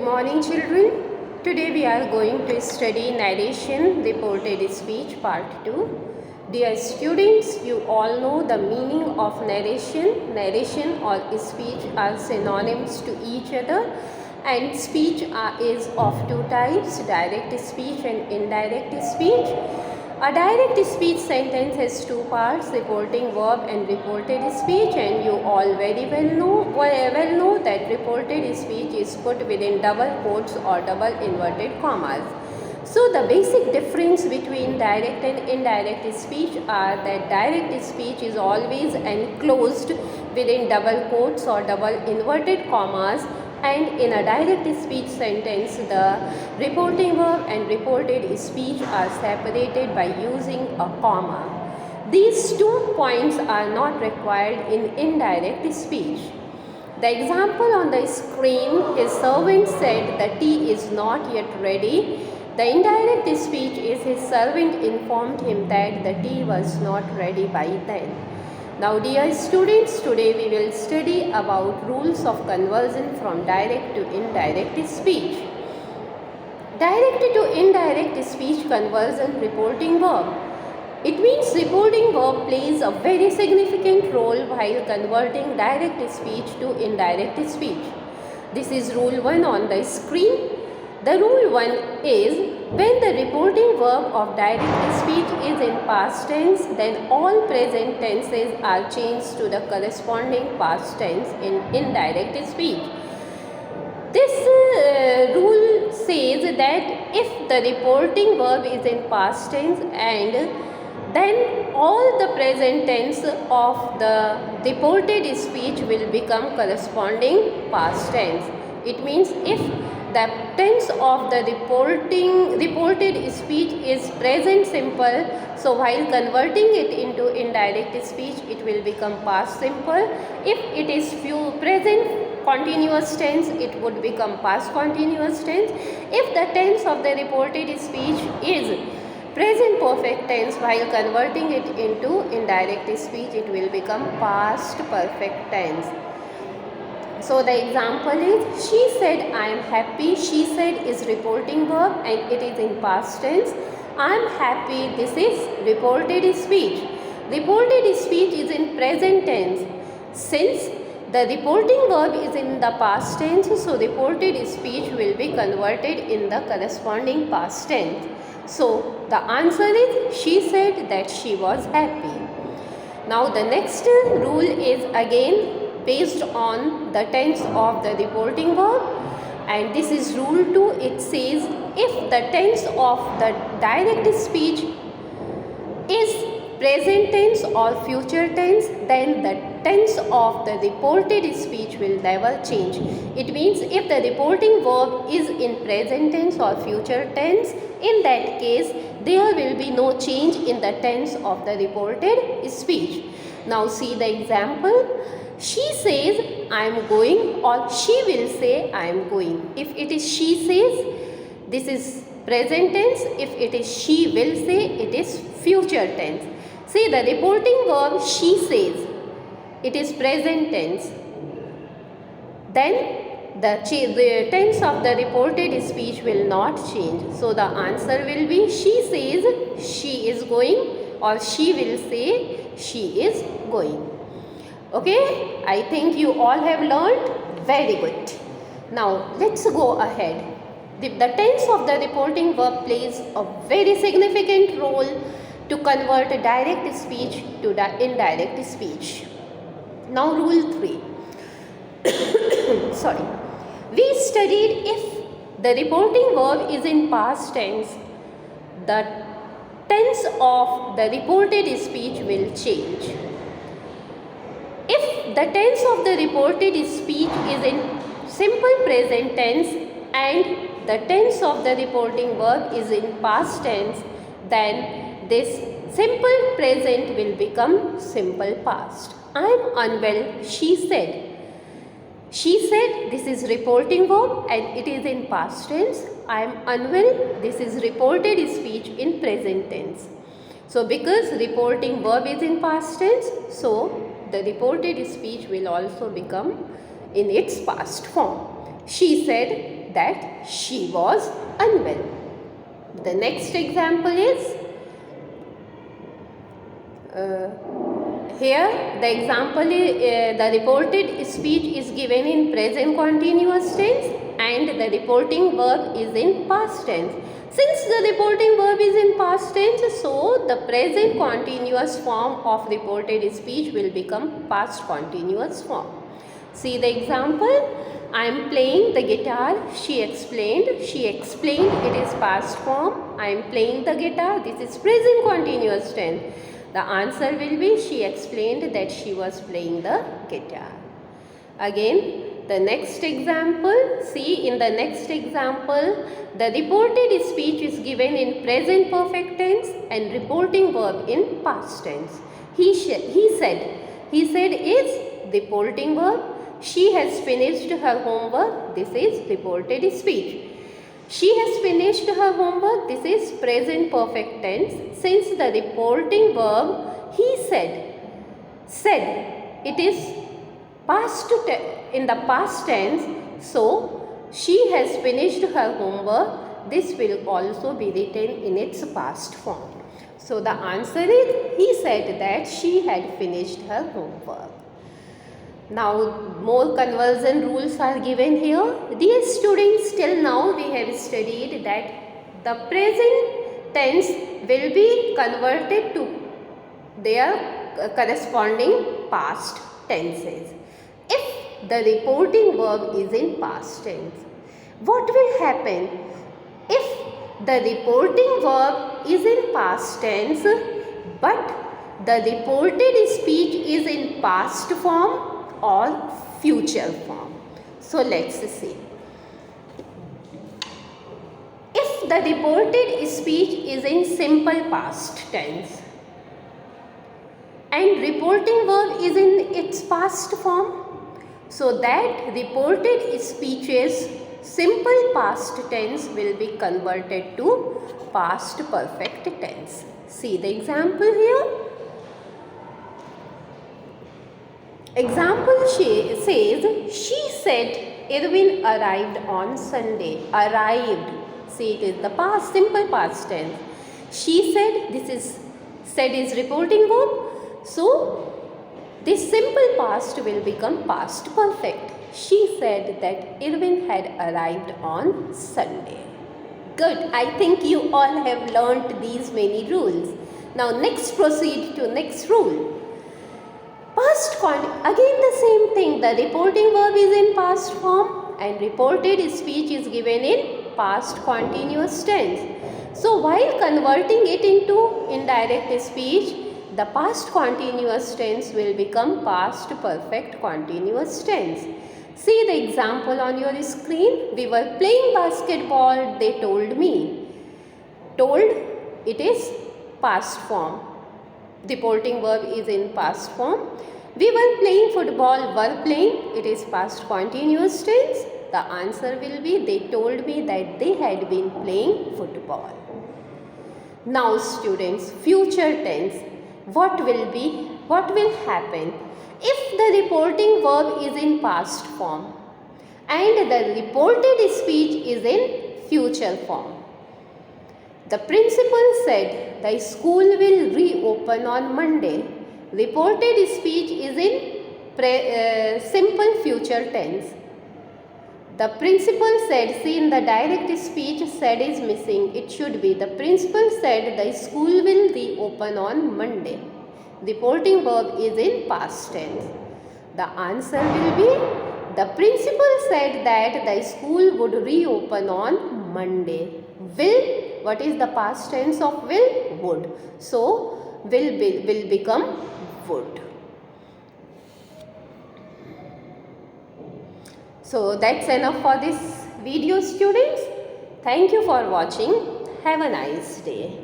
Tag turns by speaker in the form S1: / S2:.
S1: morning, children. Today we are going to study narration reported speech part 2. Dear students, you all know the meaning of narration. Narration or speech are synonyms to each other, and speech is of two types, direct speech and indirect speech. A direct speech sentence has two parts, reporting verb and reported speech, and you all very well know that reported speech is put within double quotes or double inverted commas. So the basic difference between direct and indirect speech are that direct speech is always enclosed within double quotes or double inverted commas, and in a direct speech sentence the reporting verb and reported speech are separated by using a comma. These 2 points are not required in indirect speech. The example on the screen, his servant said the tea is not yet ready. The indirect speech is his servant informed him that the tea was not ready by then. Now dear students, today we will study about rules of conversion from direct to indirect speech. Direct to indirect speech conversion reporting verb. It means reporting verb plays a very significant role while converting direct speech to indirect speech. This is rule 1 on the screen. The rule 1 is when the reporting verb of direct speech is in past tense, then all present tenses are changed to the corresponding past tense in indirect speech. This rule says that if the reporting verb is in past tense, and then all the present tense of the reported speech will become corresponding past tense. It means if the tense of the reported speech is present simple, so while converting it into indirect speech it will become past simple. If it is present continuous tense, it would become past continuous tense. If the tense of the reported speech is present perfect tense, while converting it into indirect speech it will become past perfect tense. So the example is, she said I am happy. She said is reporting verb and it is in past tense. I am happy, this is reported speech. Reported speech is in present tense. Since the reporting verb is in the past tense, so reported speech will be converted in the corresponding past tense. So the answer is, she said that she was happy. Now the next rule is again based on the tense of the reporting verb, and this is rule 2. It says if the tense of the direct speech is present tense or future tense, then the tense of the reported speech will never change. It means if the reporting verb is in present tense or future tense, in that case there will be no change in the tense of the reported speech. Now see the example. She says I am going, or she will say I am going. If it is she says, this is present tense. If it is she will say, it is future tense. See the reporting verb she says, it is present tense. Then the tense of the reported speech will not change. So the answer will be, she says she is going, or she will say she is going. Okay, I think you all have learned. Very good. Now let's go ahead. The tense of the reporting verb plays a very significant role to convert direct speech to the indirect speech. Now rule 3. Sorry. We studied if the reporting verb is in past tense, the tense of the reported speech will change. If the tense of the reported speech is in simple present tense and the tense of the reporting verb is in past tense, then this simple present will become simple past. I am unwell, she said. She said, this is reporting verb and it is in past tense. I am unwell, this is reported speech in present tense. So because reporting verb is in past tense, so the reported speech will also become in its past form. She said, that she was unwell. The next example is here the example is the reported speech is given in present continuous tense and the reporting verb is in past tense. Since the reporting verb is in past tense, so the present continuous form of reported speech will become past continuous form. See the example. I am playing the guitar. She explained. She explained, it is past form. I am playing the guitar. This is present continuous tense. The answer will be she explained that she was playing the guitar. Again, the next example. See, in the next example, the reported speech is given in present perfect tense and reporting verb in past tense. He said is reporting verb. She has finished her homework. This is reported speech. She has finished her homework. This is present perfect tense. Since the reporting verb he said, it is in the past tense. So she has finished her homework. This will also be written in its past form. So the answer is he said that she had finished her homework. Now more conversion rules are given here. Dear students, till now we have studied that the present tense will be converted to their corresponding past tenses. If the reporting verb is in past tense, what will happen? If the reporting verb is in past tense but the reported speech is in past form or future form. So let's see. If the reported speech is in simple past tense and reporting verb is in its past form, so that reported speech's simple past tense will be converted to past perfect tense. See the example here. Example says, she said Irwin arrived on Sunday. Arrived. See, it is the past, simple past tense. She said, said is reporting verb. So, this simple past will become past perfect. She said that Irwin had arrived on Sunday. Good. I think you all have learnt these many rules. Now, next proceed to next rule. Again the same thing, the reporting verb is in past form and reported speech is given in past continuous tense. So while converting it into indirect speech, the past continuous tense will become past perfect continuous tense. See the example on your screen. We were playing basketball, they told me. Told, it is past form. Reporting verb is in past form. We were playing football, were playing, it is past continuous tense. The answer will be they told me that they had been playing football. Now students, future tense, what will happen if the reporting verb is in past form and the reported speech is in future form? The principal said the school will reopen on Monday. Reported speech is in simple future tense. The principal said, see in the direct speech said is missing. It should be the principal said the school will reopen on Monday. Reporting verb is in past tense. The answer will be the principal said that the school would reopen on Monday. Will, what is the past tense of will? Would. So will become would. So that's enough for this video students. Thank you for watching. Have a nice day.